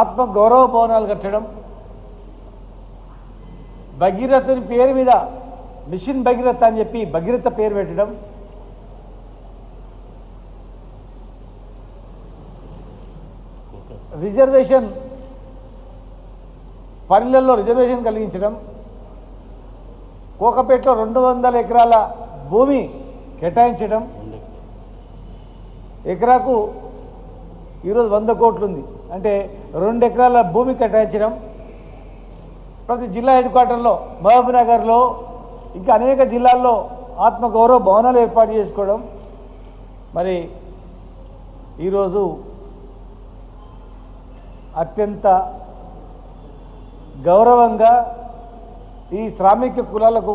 ఆత్మ గౌరవ భవనాలు కట్టడం, భగీరథుని పేరు మీద మిషన్ భగీరథ అని చెప్పి భగీరథ పేరు పెట్టడం, రిజర్వేషన్ పనులలో రిజర్వేషన్ కలిగించడం, కోకపేటలో 200 ఎకరాల భూమి కేటాయించడం, ఎకరాకు ఈరోజు 100 కోట్లు ఉంది అంటే 2 ఎకరాల భూమి కేటాయించడం, ప్రతి జిల్లా హెడ్ క్వార్టర్లో మహబూబ్నగర్లో ఇంకా అనేక జిల్లాల్లో ఆత్మగౌరవ భవనాలు ఏర్పాటు చేసుకోవడం. మరి ఈరోజు అత్యంత గౌరవంగా ఈ శ్రామిక కులాలకు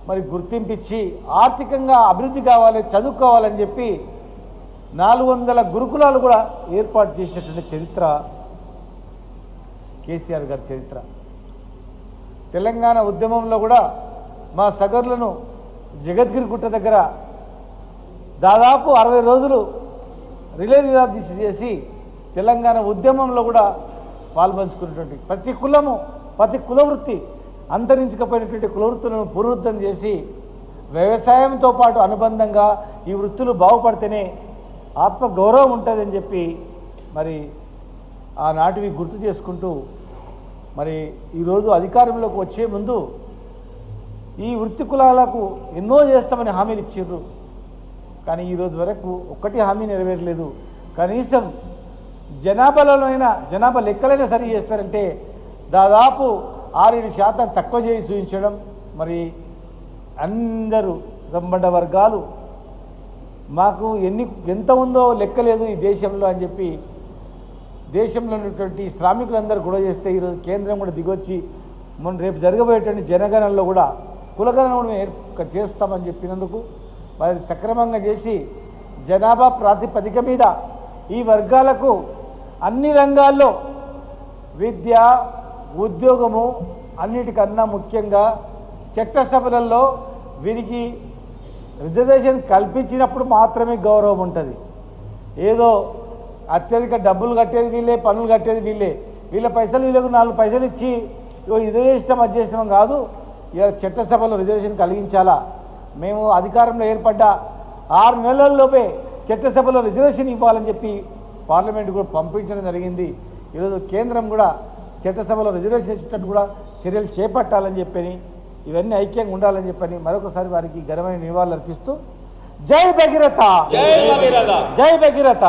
మరి గుర్తింపిచ్చి ఆర్థికంగా అభివృద్ధి కావాలి, చదువుకోవాలని చెప్పి 400 గురుకులాలు కూడా ఏర్పాటు చేసినటువంటి చరిత్ర కేసీఆర్ గారి చరిత్ర. తెలంగాణ ఉద్యమంలో కూడా మా సగర్లను జగద్గిరి గుట్ట దగ్గర దాదాపు 60 రోజులు రిలే నిరాదీక్ష చేసి తెలంగాణ ఉద్యమంలో కూడా పాల్పంచుకున్నటువంటి ప్రతి కులము, ప్రతి కులవృత్తి అంతరించకపోయినటువంటి కులవృత్తులను పునరుద్ధరణ చేసి వ్యవసాయంతో పాటు అనుబంధంగా ఈ వృత్తులు బాగుపడితేనే ఆత్మగౌరవం ఉంటుందని చెప్పి మరి ఆనాటివి గుర్తు చేసుకుంటూ మరి ఈరోజు అధికారంలోకి వచ్చే ముందు ఈ వృత్తి కులాలకు ఎన్నో చేస్తామని హామీలు ఇచ్చారు. కానీ ఈరోజు వరకు ఒక్కటి హామీ నెరవేరలేదు. కనీసం జనాభాలోనైనా జనాభా లెక్కలైనా సరి చేస్తారంటే దాదాపు 6-7% తక్కువ చేసి చూపించడం. మరి అందరూ సంబంధ వర్గాలు మాకు ఎంత ఉందో లెక్కలేదు ఈ దేశంలో అని చెప్పి దేశంలో ఉన్నటువంటి శ్రామికులందరూ కూడా చేస్తే ఈరోజు కేంద్రం కూడా దిగొచ్చి రేపు జరగబోయేటువంటి జనగణనలో కూడా కులగణన కూడా చేస్తామని చెప్పినందుకు మరి సక్రమంగా చేసి జనాభా ప్రాతిపదిక మీద ఈ వర్గాలకు అన్ని రంగాల్లో విద్య, ఉద్యోగము అన్నిటికన్నా ముఖ్యంగా చట్టసభలలో వీరికి రిజర్వేషన్ కల్పించినప్పుడు మాత్రమే గౌరవం ఉంటుంది. ఏదో అత్యధిక డబ్బులు కట్టేది వీళ్ళే, పనులు కట్టేది వీళ్ళే, వీళ్ళ పైసలు వీళ్ళకు 4 పైసలు ఇచ్చి ఇదే ఇష్టం అది చేసినాం కాదు. ఇలా చట్టసభలో రిజర్వేషన్ కలిగించాలా. మేము అధికారంలో ఏర్పడ్డ 6 నెలల్లోపే చట్టసభలో రిజర్వేషన్ ఇవ్వాలని చెప్పి పార్లమెంట్ కూడా పంపించడం జరిగింది. ఈరోజు కేంద్రం కూడా చట్టసభలో రిజర్వేషన్ ఇచ్చేటట్టు కూడా చర్యలు చేపట్టాలని చెప్పని, ఇవన్నీ ఐక్యంగా ఉండాలని చెప్పని మరొకసారి వారికి ఘనమైన నివాళులు అర్పిస్తూ జై భగీరథ, జై భగీరథ, జై భగీరథ.